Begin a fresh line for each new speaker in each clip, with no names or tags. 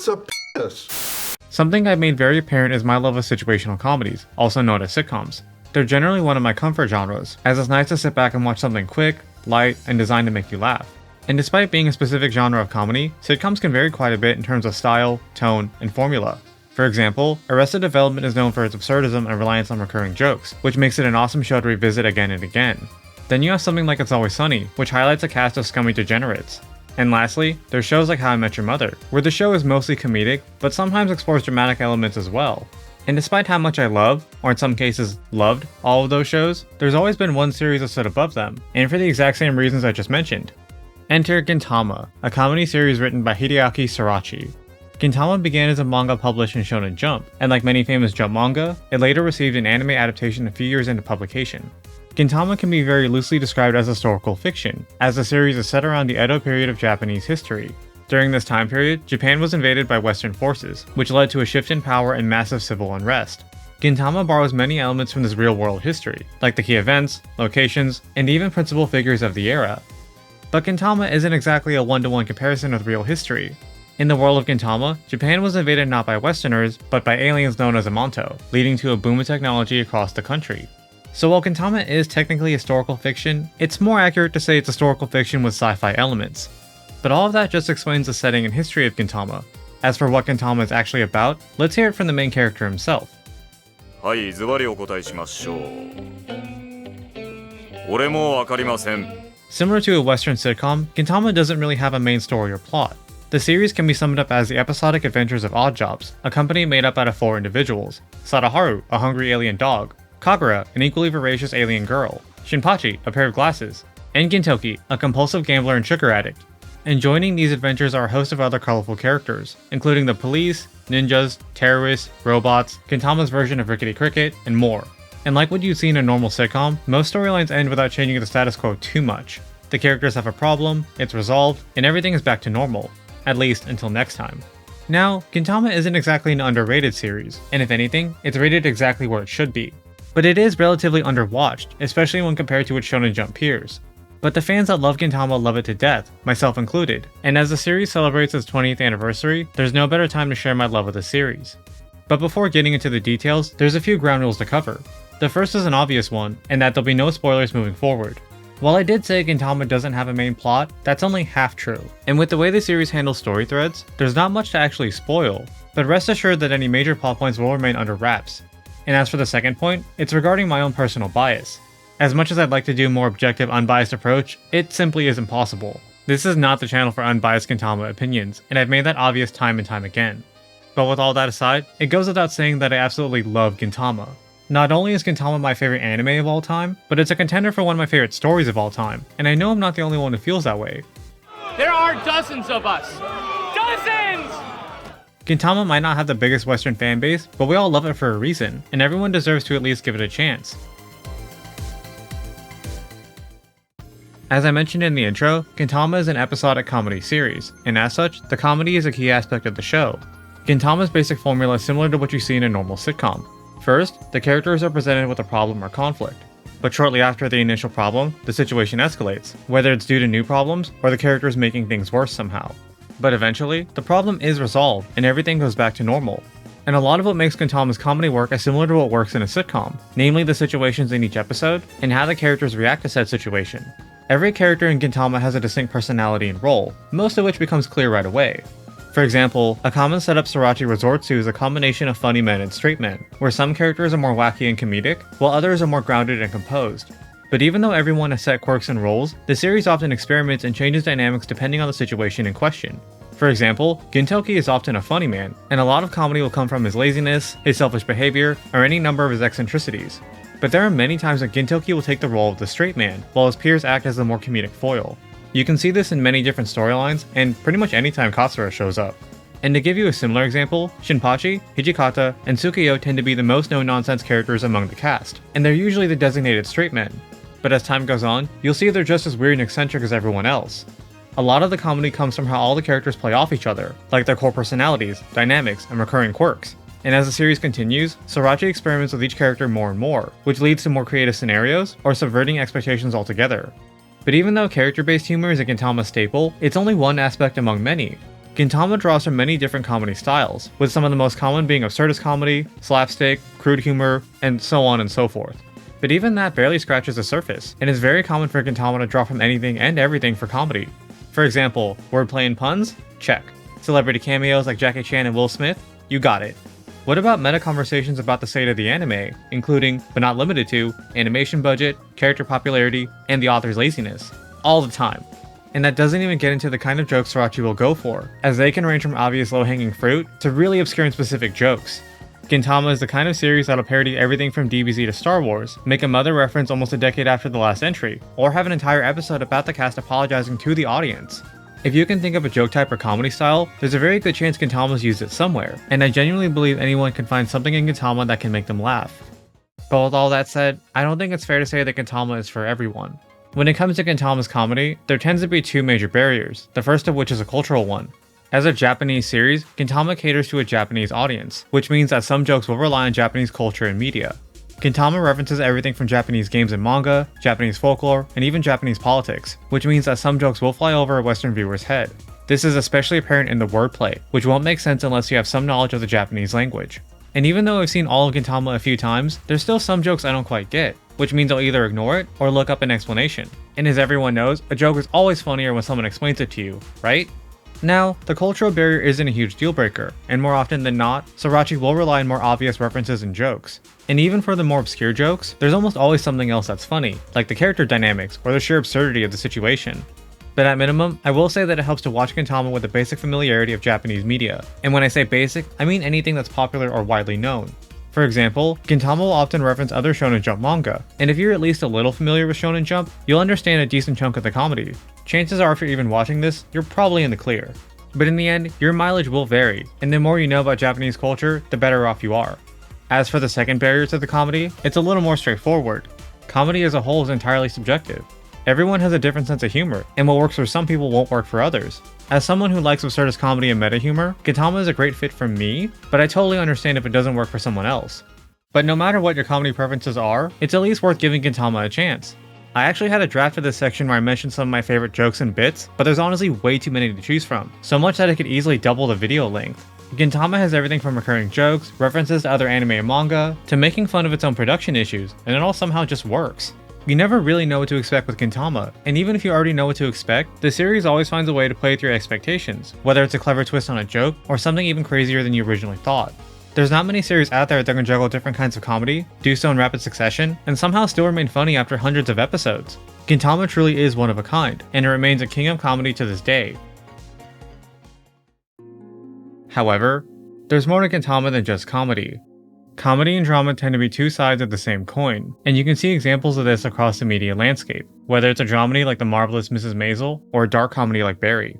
That's a piss.
Something I've made very apparent is my love of situational comedies, also known as sitcoms. They're generally one of my comfort genres, as it's nice to sit back and watch something quick, light, and designed to make you laugh. And despite being a specific genre of comedy, sitcoms can vary quite a bit in terms of style, tone, and formula. For example, Arrested Development is known for its absurdism and reliance on recurring jokes, which makes it an awesome show to revisit again and again. Then you have something like It's Always Sunny, which highlights a cast of scummy degenerates. And lastly, there's shows like How I Met Your Mother, where the show is mostly comedic, but sometimes explores dramatic elements as well. And despite how much I love, or in some cases loved, all of those shows, there's always been one series that stood above them, and for the exact same reasons I just mentioned. Enter Gintama, a comedy series written by Hideaki Sorachi. Gintama began as a manga published in Shonen Jump, and like many famous Jump manga, it later received an anime adaptation a few years into publication. Gintama can be very loosely described as historical fiction, as the series is set around the Edo period of Japanese history. During this time period, Japan was invaded by Western forces, which led to a shift in power and massive civil unrest. Gintama borrows many elements from this real-world history, like the key events, locations, and even principal figures of the era. But Gintama isn't exactly a one-to-one comparison with real history. In the world of Gintama, Japan was invaded not by Westerners, but by aliens known as Amanto, leading to a boom in technology across the country. So while Gintama is technically historical fiction, it's more accurate to say it's historical fiction with sci-fi elements. But all of that just explains the setting and history of Gintama. As for what Gintama is actually about, let's hear it from the main character himself.
Similar
to a Western sitcom, Gintama doesn't really have a main story or plot. The series can be summed up as the episodic adventures of Oddjobs, a company made up out of 4 individuals: Sadaharu, a hungry alien dog; Kagura, an equally voracious alien girl; Shinpachi, a pair of glasses; and Gintoki, a compulsive gambler and sugar addict. And joining these adventures are a host of other colorful characters, including the police, ninjas, terrorists, robots, Gintama's version of Rickety Cricket, and more. And like what you'd see in a normal sitcom, most storylines end without changing the status quo too much. The characters have a problem, it's resolved, and everything is back to normal. At least until next time. Now, Gintama isn't exactly an underrated series, and if anything, it's rated exactly where it should be. But it is relatively underwatched, especially when compared to its Shonen Jump peers. But the fans that love Gintama love it to death, myself included, and as the series celebrates its 20th anniversary, there's no better time to share my love of the series. But before getting into the details, there's a few ground rules to cover. The first is an obvious one, and that there'll be no spoilers moving forward. While I did say Gintama doesn't have a main plot, that's only half true. And with the way the series handles story threads, there's not much to actually spoil, but rest assured that any major plot points will remain under wraps. And as for the second point, it's regarding my own personal bias. As much as I'd like to do a more objective, unbiased approach, it simply isn't possible. This is not the channel for unbiased Gintama opinions, and I've made that obvious time and time again. But with all that aside, it goes without saying that I absolutely love Gintama. Not only is Gintama my favorite anime of all time, but it's a contender for one of my favorite stories of all time, and I know I'm not the only one who feels that way.
There are dozens of us! Dozens!
Gintama might not have the biggest Western fanbase, but we all love it for a reason, and everyone deserves to at least give it a chance. As I mentioned in the intro, Gintama is an episodic comedy series, and as such, the comedy is a key aspect of the show. Gintama's basic formula is similar to what you see in a normal sitcom. First, the characters are presented with a problem or conflict. But shortly after the initial problem, the situation escalates, whether it's due to new problems or the characters making things worse somehow. But eventually, the problem is resolved and everything goes back to normal. And a lot of what makes Gintama's comedy work is similar to what works in a sitcom, namely the situations in each episode and how the characters react to said situation. Every character in Gintama has a distinct personality and role, most of which becomes clear right away. For example, a common setup Sorachi resorts to is a combination of funny men and straight men, where some characters are more wacky and comedic, while others are more grounded and composed. But even though everyone has set quirks and roles, the series often experiments and changes dynamics depending on the situation in question. For example, Gintoki is often a funny man, and a lot of comedy will come from his laziness, his selfish behavior, or any number of his eccentricities. But there are many times that Gintoki will take the role of the straight man, while his peers act as the more comedic foil. You can see this in many different storylines, and pretty much anytime Katsura shows up. And to give you a similar example, Shinpachi, Hijikata, and Tsukiyo tend to be the most no-nonsense characters among the cast, and they're usually the designated straight men. But as time goes on, you'll see they're just as weird and eccentric as everyone else. A lot of the comedy comes from how all the characters play off each other, like their core personalities, dynamics, and recurring quirks. And as the series continues, Sorachi experiments with each character more and more, which leads to more creative scenarios, or subverting expectations altogether. But even though character-based humor is a Gintama staple, it's only one aspect among many. Gintama draws from many different comedy styles, with some of the most common being absurdist comedy, slapstick, crude humor, and so on and so forth. But even that barely scratches the surface, and it's very common for Gintama to draw from anything and everything for comedy. For example, wordplay and puns? Check. Celebrity cameos like Jackie Chan and Will Smith? You got it. What about meta conversations about the state of the anime, including, but not limited to, animation budget, character popularity, and the author's laziness? All the time. And that doesn't even get into the kind of jokes Sorachi will go for, as they can range from obvious low-hanging fruit to really obscure and specific jokes. Gintama is the kind of series that'll parody everything from DBZ to Star Wars, make a mother reference almost a decade after the last entry, or have an entire episode about the cast apologizing to the audience. If you can think of a joke type or comedy style, there's a very good chance Gintama's used it somewhere, and I genuinely believe anyone can find something in Gintama that can make them laugh. But with all that said, I don't think it's fair to say that Gintama is for everyone. When it comes to Gintama's comedy, there tends to be two major barriers, the first of which is a cultural one. As a Japanese series, Gintama caters to a Japanese audience, which means that some jokes will rely on Japanese culture and media. Gintama references everything from Japanese games and manga, Japanese folklore, and even Japanese politics, which means that some jokes will fly over a Western viewer's head. This is especially apparent in the wordplay, which won't make sense unless you have some knowledge of the Japanese language. And even though I've seen all of Gintama a few times, there's still some jokes I don't quite get, which means I'll either ignore it or look up an explanation. And as everyone knows, a joke is always funnier when someone explains it to you, right? Now, the cultural barrier isn't a huge deal breaker, and more often than not, Sorachi will rely on more obvious references and jokes. And even for the more obscure jokes, there's almost always something else that's funny, like the character dynamics or the sheer absurdity of the situation. But at minimum, I will say that it helps to watch Gintama with a basic familiarity of Japanese media. And when I say basic, I mean anything that's popular or widely known. For example, Gintama will often reference other Shonen Jump manga, and if you're at least a little familiar with Shonen Jump, you'll understand a decent chunk of the comedy. Chances are if you're even watching this, you're probably in the clear. But in the end, your mileage will vary, and the more you know about Japanese culture, the better off you are. As for the second barrier to the comedy, it's a little more straightforward. Comedy as a whole is entirely subjective. Everyone has a different sense of humor, and what works for some people won't work for others. As someone who likes absurdist comedy and meta humor, Gintama is a great fit for me, but I totally understand if it doesn't work for someone else. But no matter what your comedy preferences are, it's at least worth giving Gintama a chance. I actually had a draft of this section where I mentioned some of my favorite jokes and bits, but there's honestly way too many to choose from, so much that it could easily double the video length. Gintama has everything from recurring jokes, references to other anime and manga, to making fun of its own production issues, and it all somehow just works. You never really know what to expect with Gintama, and even if you already know what to expect, the series always finds a way to play with your expectations, whether it's a clever twist on a joke, or something even crazier than you originally thought. There's not many series out there that can juggle different kinds of comedy, do so in rapid succession, and somehow still remain funny after hundreds of episodes. Gintama truly is one of a kind, and it remains a king of comedy to this day. However, there's more to Gintama than just comedy. Comedy and drama tend to be two sides of the same coin, and you can see examples of this across the media landscape, whether it's a dramedy like The Marvelous Mrs. Maisel, or a dark comedy like Barry.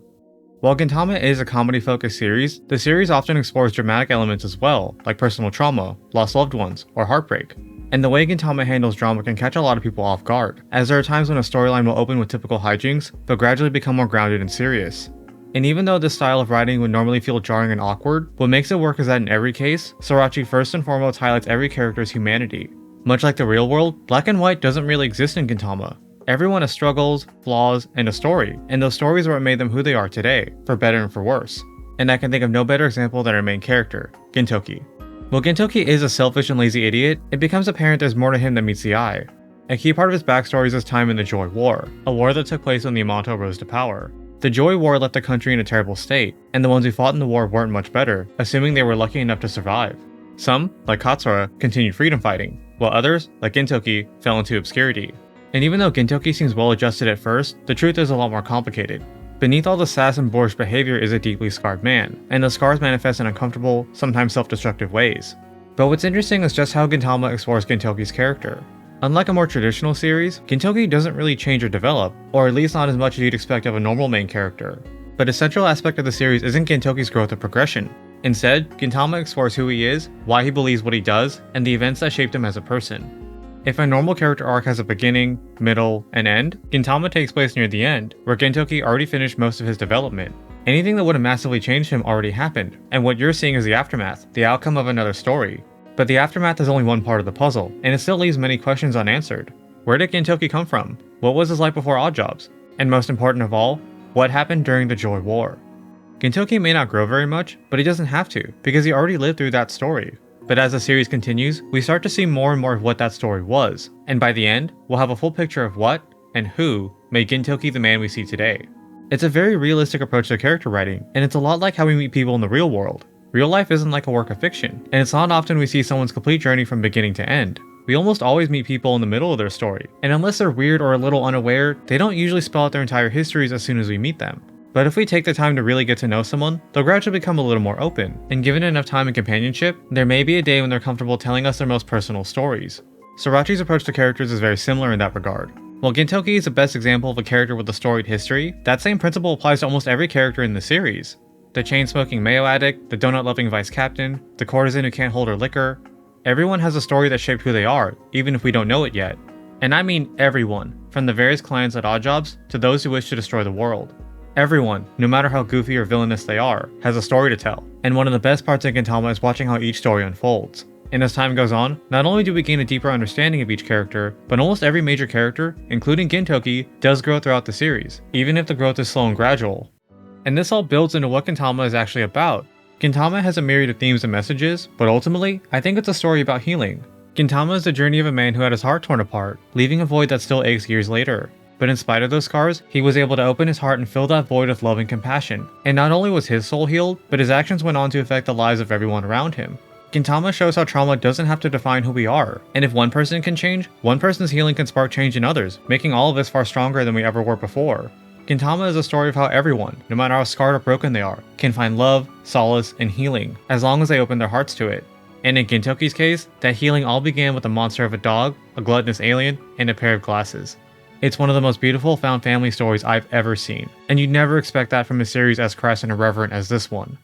While Gintama is a comedy-focused series, the series often explores dramatic elements as well, like personal trauma, lost loved ones, or heartbreak. And the way Gintama handles drama can catch a lot of people off guard, as there are times when a storyline will open with typical hijinks, but gradually become more grounded and serious. And even though this style of writing would normally feel jarring and awkward, what makes it work is that in every case, Sorachi first and foremost highlights every character's humanity. Much like the real world, black and white doesn't really exist in Gintama. Everyone has struggles, flaws, and a story, and those stories are what made them who they are today, for better and for worse. And I can think of no better example than our main character, Gintoki. While Gintoki is a selfish and lazy idiot, it becomes apparent there's more to him than meets the eye. A key part of his backstory is his time in the Joy War, a war that took place when the Yamato rose to power. The Joy War left the country in a terrible state, and the ones who fought in the war weren't much better, assuming they were lucky enough to survive. Some, like Katsura, continued freedom fighting, while others, like Gintoki, fell into obscurity. And even though Gintoki seems well adjusted at first, the truth is a lot more complicated. Beneath all the sass and boorish behavior is a deeply scarred man, and the scars manifest in uncomfortable, sometimes self-destructive ways. But what's interesting is just how Gintama explores Gintoki's character. Unlike a more traditional series, Gintoki doesn't really change or develop, or at least not as much as you'd expect of a normal main character. But a central aspect of the series isn't Gintoki's growth or progression. Instead, Gintama explores who he is, why he believes what he does, and the events that shaped him as a person. If a normal character arc has a beginning, middle, and end, Gintama takes place near the end, where Gintoki already finished most of his development. Anything that would have massively changed him already happened, and what you're seeing is the aftermath, the outcome of another story. But the aftermath is only one part of the puzzle, and it still leaves many questions unanswered. Where did Gintoki come from? What was his life before Odd Jobs? And most important of all, what happened during the Joy War? Gintoki may not grow very much, but he doesn't have to, because he already lived through that story. But as the series continues, we start to see more and more of what that story was, and by the end, we'll have a full picture of what, and who, made Gintoki the man we see today. It's a very realistic approach to character writing, and it's a lot like how we meet people in the real world. Real life isn't like a work of fiction, and it's not often we see someone's complete journey from beginning to end. We almost always meet people in the middle of their story, and unless they're weird or a little unaware, they don't usually spell out their entire histories as soon as we meet them. But if we take the time to really get to know someone, they'll gradually become a little more open, and given enough time and companionship, there may be a day when they're comfortable telling us their most personal stories. Sorachi's approach to characters is very similar in that regard. While Gintoki is the best example of a character with a storied history, that same principle applies to almost every character in the series. The chain-smoking mayo addict, the donut-loving vice captain, the courtesan who can't hold her liquor. Everyone has a story that shaped who they are, even if we don't know it yet. And I mean everyone, from the various clients at odd jobs to those who wish to destroy the world. Everyone, no matter how goofy or villainous they are, has a story to tell, and one of the best parts of Gintama is watching how each story unfolds. And as time goes on, not only do we gain a deeper understanding of each character, but almost every major character, including Gintoki, does grow throughout the series, even if the growth is slow and gradual. And this all builds into what Gintama is actually about. Gintama has a myriad of themes and messages, but ultimately, I think it's a story about healing. Gintama is the journey of a man who had his heart torn apart, leaving a void that still aches years later. But in spite of those scars, he was able to open his heart and fill that void with love and compassion. And not only was his soul healed, but his actions went on to affect the lives of everyone around him. Gintama shows how trauma doesn't have to define who we are, and if one person can change, one person's healing can spark change in others, making all of us far stronger than we ever were before. Gintama is a story of how everyone, no matter how scarred or broken they are, can find love, solace, and healing, as long as they open their hearts to it. And in Gintoki's case, that healing all began with a monster of a dog, a gluttonous alien, and a pair of glasses. It's one of the most beautiful found family stories I've ever seen, and you'd never expect that from a series as crass and irreverent as this one.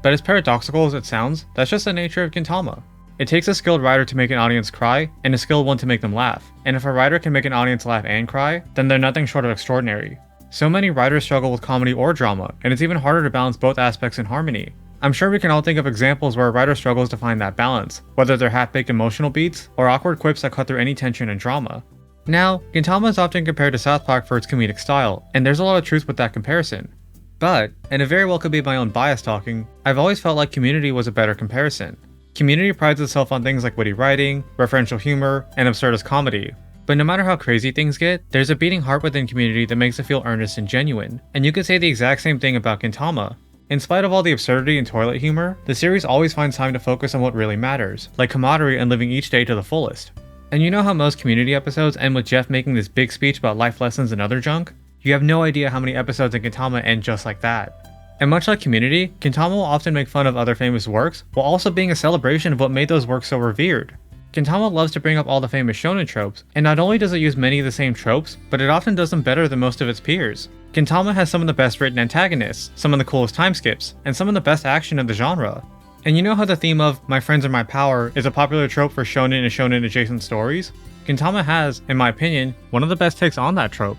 But as paradoxical as it sounds, that's just the nature of Gintama. It takes a skilled writer to make an audience cry, and a skilled one to make them laugh, and if a writer can make an audience laugh and cry, then they're nothing short of extraordinary. So many writers struggle with comedy or drama, and it's even harder to balance both aspects in harmony. I'm sure we can all think of examples where a writer struggles to find that balance, whether they're half-baked emotional beats, or awkward quips that cut through any tension and drama. Now, Gintama is often compared to South Park for its comedic style, and there's a lot of truth with that comparison. But, and it very well could be my own bias talking, I've always felt like Community was a better comparison. Community prides itself on things like witty writing, referential humor, and absurdist comedy. But no matter how crazy things get, there's a beating heart within Community that makes it feel earnest and genuine, and you could say the exact same thing about Gintama. In spite of all the absurdity and toilet humor, the series always finds time to focus on what really matters, like camaraderie and living each day to the fullest. And you know how most Community episodes end with Jeff making this big speech about life lessons and other junk? You have no idea how many episodes in Gintama end just like that. And much like Community, Gintama will often make fun of other famous works, while also being a celebration of what made those works so revered. Gintama loves to bring up all the famous shonen tropes, and not only does it use many of the same tropes, but it often does them better than most of its peers. Gintama has some of the best written antagonists, some of the coolest time skips, and some of the best action of the genre. And you know how the theme of "my friends are my power" is a popular trope for shonen and shonen adjacent stories? Gintama has, in my opinion, one of the best takes on that trope.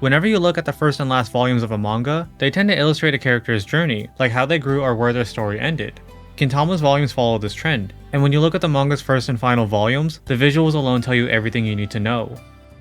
Whenever you look at the first and last volumes of a manga, they tend to illustrate a character's journey, like how they grew or where their story ended. Gintama's volumes follow this trend, and when you look at the manga's first and final volumes, the visuals alone tell you everything you need to know.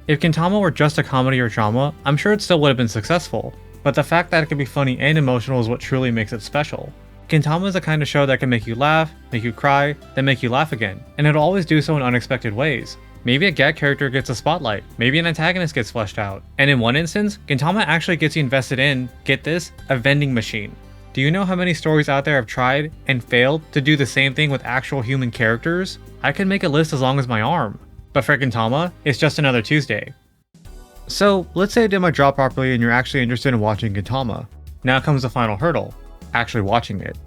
If Gintama were just a comedy or drama, I'm sure it still would have been successful, but the fact that it can be funny and emotional is what truly makes it special. Gintama is the kind of show that can make you laugh, make you cry, then make you laugh again, and it'll always do so in unexpected ways. Maybe a gag character gets a spotlight, maybe an antagonist gets fleshed out, and in one instance, Gintama actually gets you invested in, get this, a vending machine. Do you know how many stories out there have tried and failed to do the same thing with actual human characters? I could make a list as long as my arm. But for Gintama, it's just another Tuesday. So, let's say I did my job properly and you're actually interested in watching Gintama. Now comes the final hurdle. Actually watching it.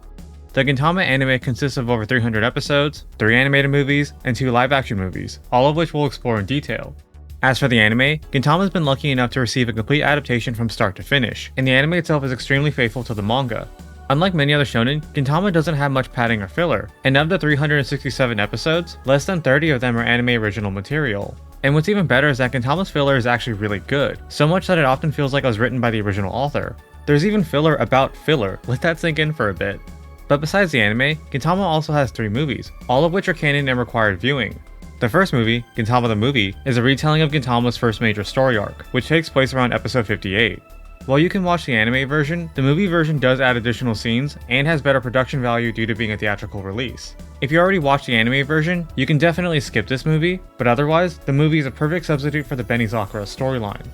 The Gintama anime consists of over 300 episodes, 3 animated movies, and 2 live-action movies, all of which we'll explore in detail. As for the anime, Gintama has been lucky enough to receive a complete adaptation from start to finish, and the anime itself is extremely faithful to the manga. Unlike many other shonen, Gintama doesn't have much padding or filler, and of the 367 episodes, less than 30 of them are anime original material. And what's even better is that Gintama's filler is actually really good, so much that it often feels like it was written by the original author. There's even filler about filler, let that sink in for a bit. But besides the anime, Gintama also has 3 movies, all of which are canon and required viewing. The first movie, Gintama the Movie, is a retelling of Gintama's first major story arc, which takes place around episode 58. While you can watch the anime version, the movie version does add additional scenes and has better production value due to being a theatrical release. If you already watched the anime version, you can definitely skip this movie, but otherwise, the movie is a perfect substitute for the Benny Sakura storyline.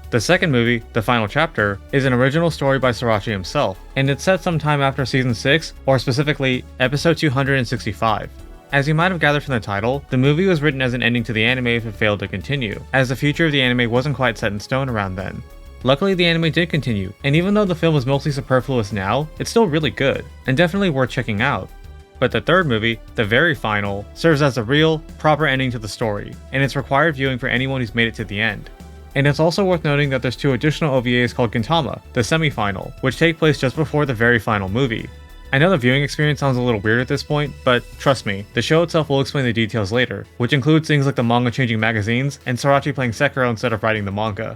The second movie, The Final Chapter, is an original story by Sorachi himself, and it's set sometime after Season 6, or specifically, Episode 265. As you might have gathered from the title, the movie was written as an ending to the anime if it failed to continue, as the future of the anime wasn't quite set in stone around then. Luckily, the anime did continue, and even though the film is mostly superfluous now, it's still really good, and definitely worth checking out. But the third movie, The Very Final, serves as a real, proper ending to the story, and it's required viewing for anyone who's made it to the end. And it's also worth noting that there's 2 additional OVAs called Gintama, the semi-final, which take place just before the very final movie. I know the viewing experience sounds a little weird at this point, but trust me, the show itself will explain the details later, which includes things like the manga changing magazines and Sorachi playing Sekiro instead of writing the manga.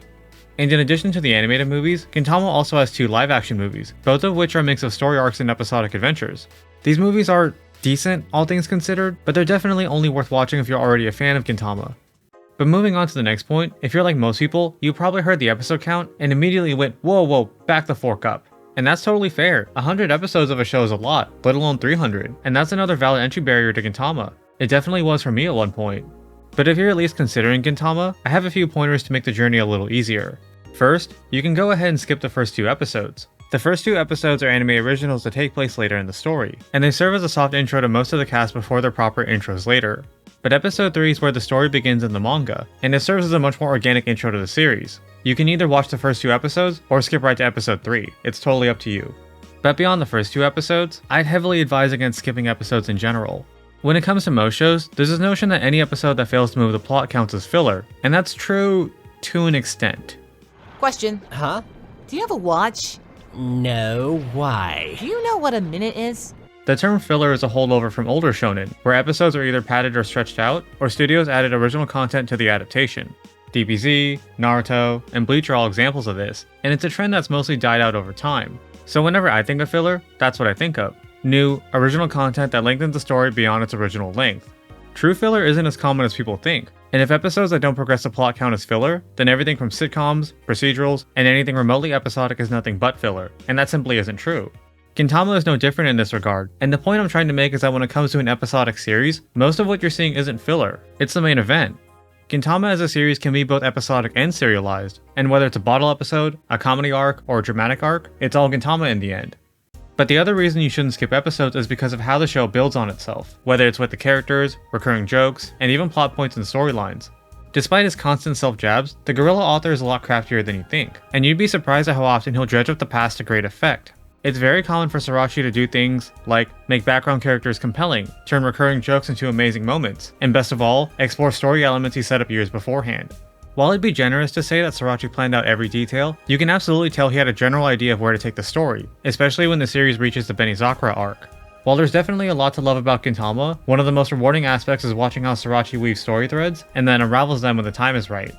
And in addition to the animated movies, Gintama also has 2 live-action movies, both of which are a mix of story arcs and episodic adventures. These movies are decent, all things considered, but they're definitely only worth watching if you're already a fan of Gintama. But moving on to the next point, if you're like most people, you probably heard the episode count and immediately went, whoa, back the fork up. And that's totally fair. 100 episodes of a show is a lot, let alone 300, and that's another valid entry barrier to Gintama. It definitely was for me at one point. But if you're at least considering Gintama, I have a few pointers to make the journey a little easier. First, you can go ahead and skip the first 2 episodes. The first 2 episodes are anime originals that take place later in the story, and they serve as a soft intro to most of the cast before their proper intros later. But episode 3 is where the story begins in the manga, and it serves as a much more organic intro to the series. You can either watch the first 2 episodes, or skip right to episode 3, it's totally up to you. But beyond the first 2 episodes, I'd heavily advise against skipping episodes in general. When it comes to most shows, there's this notion that any episode that fails to move the plot counts as filler, and that's true to an extent.
Question.
Huh?
Do you have a watch?
No, why?
Do you know what a minute is?
The term filler is a holdover from older shonen, where episodes are either padded or stretched out, or studios added original content to the adaptation. DBZ, Naruto, and Bleach are all examples of this, and it's a trend that's mostly died out over time. So whenever I think of filler, that's what I think of. New, original content that lengthens the story beyond its original length. True filler isn't as common as people think, and if episodes that don't progress the plot count as filler, then everything from sitcoms, procedurals, and anything remotely episodic is nothing but filler, and that simply isn't true. Gintama is no different in this regard, and the point I'm trying to make is that when it comes to an episodic series, most of what you're seeing isn't filler, it's the main event. Gintama as a series can be both episodic and serialized, and whether it's a bottle episode, a comedy arc, or a dramatic arc, it's all Gintama in the end. But the other reason you shouldn't skip episodes is because of how the show builds on itself, whether it's with the characters, recurring jokes, and even plot points and storylines. Despite his constant self-jabs, the guerrilla author is a lot craftier than you think, and you'd be surprised at how often he'll dredge up the past to great effect. It's very common for Sorachi to do things like make background characters compelling, turn recurring jokes into amazing moments, and best of all, explore story elements he set up years beforehand. While it'd be generous to say that Sorachi planned out every detail, you can absolutely tell he had a general idea of where to take the story, especially when the series reaches the Benny Sakura arc. While there's definitely a lot to love about Gintama, one of the most rewarding aspects is watching how Sorachi weaves story threads and then unravels them when the time is right.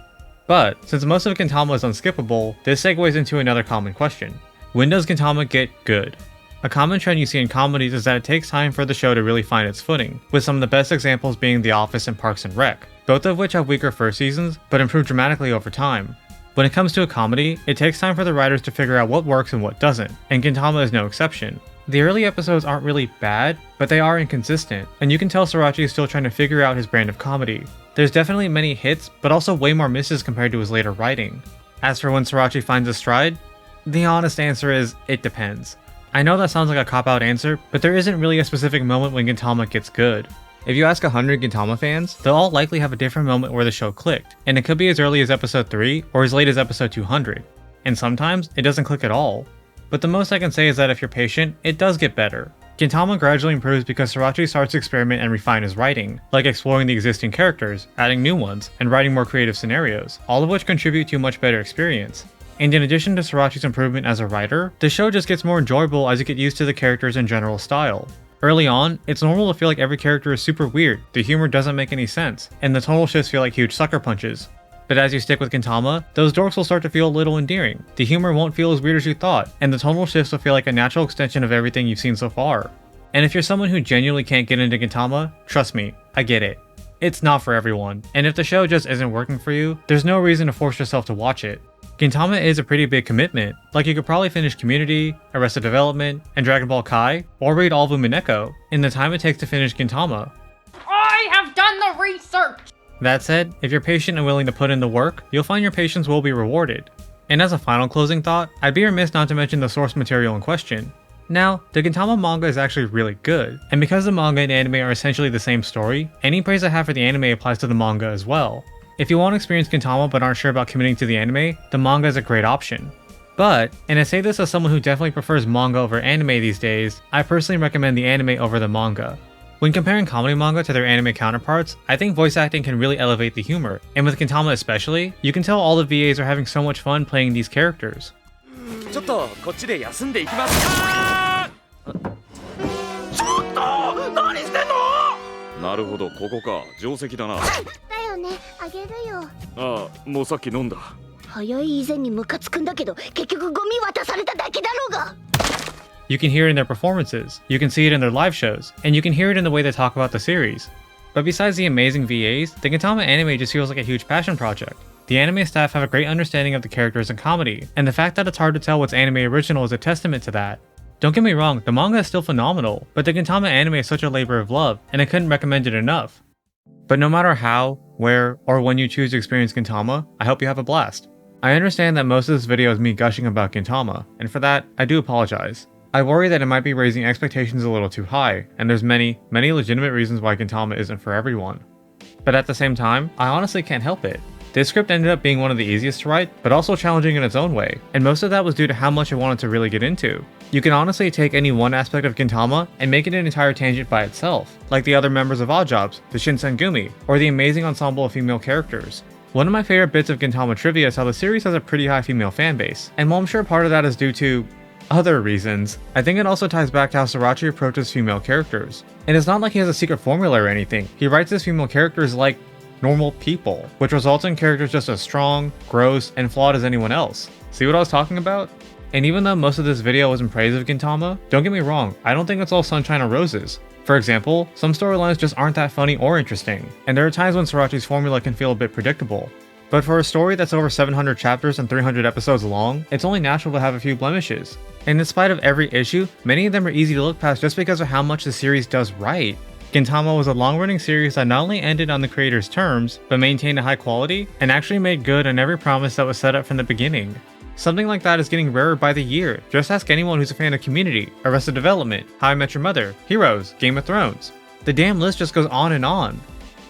But, since most of Gintama is unskippable, this segues into another common question. When does Gintama get good? A common trend you see in comedies is that it takes time for the show to really find its footing, with some of the best examples being The Office and Parks and Rec, both of which have weaker first seasons, but improve dramatically over time. When it comes to a comedy, it takes time for the writers to figure out what works and what doesn't, and Gintama is no exception. The early episodes aren't really bad, but they are inconsistent, and you can tell Sorachi is still trying to figure out his brand of comedy. There's definitely many hits, but also way more misses compared to his later writing. As for when Sorachi finds his stride, the honest answer is, it depends. I know that sounds like a cop-out answer, but there isn't really a specific moment when Gintama gets good. If you ask 100 Gintama fans, they'll all likely have a different moment where the show clicked, and it could be as early as episode 3 or as late as episode 200. And sometimes, it doesn't click at all. But the most I can say is that if you're patient, it does get better. Gintama gradually improves because Sorachi starts to experiment and refine his writing, like exploring the existing characters, adding new ones, and writing more creative scenarios, all of which contribute to a much better experience. And in addition to Sorachi's improvement as a writer, the show just gets more enjoyable as you get used to the characters and general style. Early on, it's normal to feel like every character is super weird, the humor doesn't make any sense, and the tonal shifts feel like huge sucker punches. But as you stick with Gintama, those dorks will start to feel a little endearing, the humor won't feel as weird as you thought, and the tonal shifts will feel like a natural extension of everything you've seen so far. And if you're someone who genuinely can't get into Gintama, trust me, I get it. It's not for everyone, and if the show just isn't working for you, there's no reason to force yourself to watch it. Gintama is a pretty big commitment, like you could probably finish Community, Arrested Development, and Dragon Ball Kai, or read all of Umineko, in the time it takes to finish Gintama.
I have done the research!
That said, if you're patient and willing to put in the work, you'll find your patience will be rewarded. And as a final closing thought, I'd be remiss not to mention the source material in question. Now, the Gintama manga is actually really good, and because the manga and anime are essentially the same story, any praise I have for the anime applies to the manga as well. If you want to experience Gintama but aren't sure about committing to the anime, the manga is a great option. But, and I say this as someone who definitely prefers manga over anime these days, I personally recommend the anime over the manga. When comparing comedy manga to their anime counterparts, I think voice acting can really elevate the humor, and with Gintama especially, you can tell all the VAs are having so much fun playing these characters.
ちょっとこっちで休んでいきます。あーちょっと何してんの？なるほど、ここか。定石だな。だよね、あげるよ。ああ、もうさっき飲んだ。早い以前にムカつくんだけど、結局ゴミ渡されただけだろうが。
You can hear it in their performances, you can see it in their live shows, and you can hear it in the way they talk about the series. But besides the amazing VAs, the Gintama anime just feels like a huge passion project. The anime staff have a great understanding of the characters and comedy, and the fact that it's hard to tell what's anime original is a testament to that. Don't get me wrong, the manga is still phenomenal, but the Gintama anime is such a labor of love, and I couldn't recommend it enough. But no matter how, where, or when you choose to experience Gintama, I hope you have a blast. I understand that most of this video is me gushing about Gintama, and for that, I do apologize. I worry that it might be raising expectations a little too high, and there's many legitimate reasons why Gintama isn't for everyone. But at the same time, I honestly can't help it. This script ended up being one of the easiest to write, but also challenging in its own way, and most of that was due to how much I wanted to really get into. You can honestly take any one aspect of Gintama and make it an entire tangent by itself, like the other members of Odd Jobs, the Shinsengumi, or the amazing ensemble of female characters. One of my favorite bits of Gintama trivia is how the series has a pretty high female fanbase, and while I'm sure part of that is due to other reasons, I think it also ties back to how Sorachi approaches female characters. And it's not like he has a secret formula or anything, he writes his female characters like normal people, which results in characters just as strong, gross, and flawed as anyone else. See what I was talking about? And even though most of this video was in praise of Gintama, don't get me wrong, I don't think it's all sunshine and roses. For example, some storylines just aren't that funny or interesting, and there are times when Sorachi's formula can feel a bit predictable. But for a story that's over 700 chapters and 300 episodes long, it's only natural to have a few blemishes. And in spite of every issue, many of them are easy to look past just because of how much the series does right. Gintama was a long-running series that not only ended on the creator's terms, but maintained a high quality, and actually made good on every promise that was set up from the beginning. Something like that is getting rarer by the year. Just ask anyone who's a fan of Community, Arrested Development, How I Met Your Mother, Heroes, Game of Thrones. The damn list just goes on and on.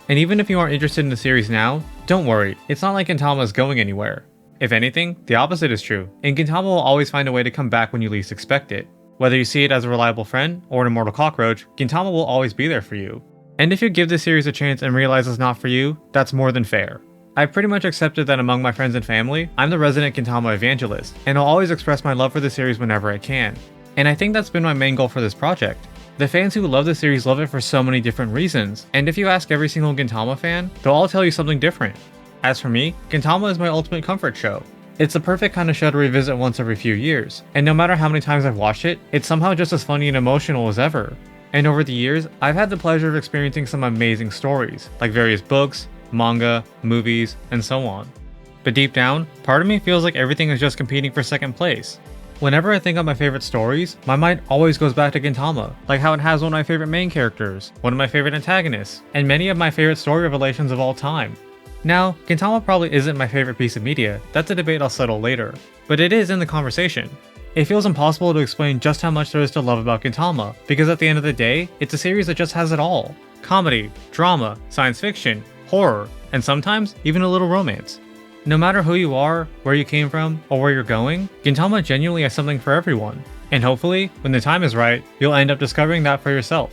And even if you aren't interested in the series now, don't worry, it's not like Gintama is going anywhere. If anything, the opposite is true, and Gintama will always find a way to come back when you least expect it. Whether you see it as a reliable friend or an immortal cockroach, Gintama will always be there for you. And if you give this series a chance and realize it's not for you, that's more than fair. I've pretty much accepted that among my friends and family, I'm the resident Gintama evangelist, and I'll always express my love for the series whenever I can. And I think that's been my main goal for this project. The fans who love the series love it for so many different reasons, and if you ask every single Gintama fan, they'll all tell you something different. As for me, Gintama is my ultimate comfort show. It's the perfect kind of show to revisit once every few years, and no matter how many times I've watched it, it's somehow just as funny and emotional as ever. And over the years, I've had the pleasure of experiencing some amazing stories, like various books, manga, movies, and so on. But deep down, part of me feels like everything is just competing for second place. Whenever I think of my favorite stories, my mind always goes back to Gintama, like how it has one of my favorite main characters, one of my favorite antagonists, and many of my favorite story revelations of all time. Now, Gintama probably isn't my favorite piece of media, that's a debate I'll settle later, but it is in the conversation. It feels impossible to explain just how much there is to love about Gintama, because at the end of the day, it's a series that just has it all. Comedy, drama, science fiction, horror, and sometimes even a little romance. No matter who you are, where you came from, or where you're going, Gintama genuinely has something for everyone. And hopefully, when the time is right, you'll end up discovering that for yourself.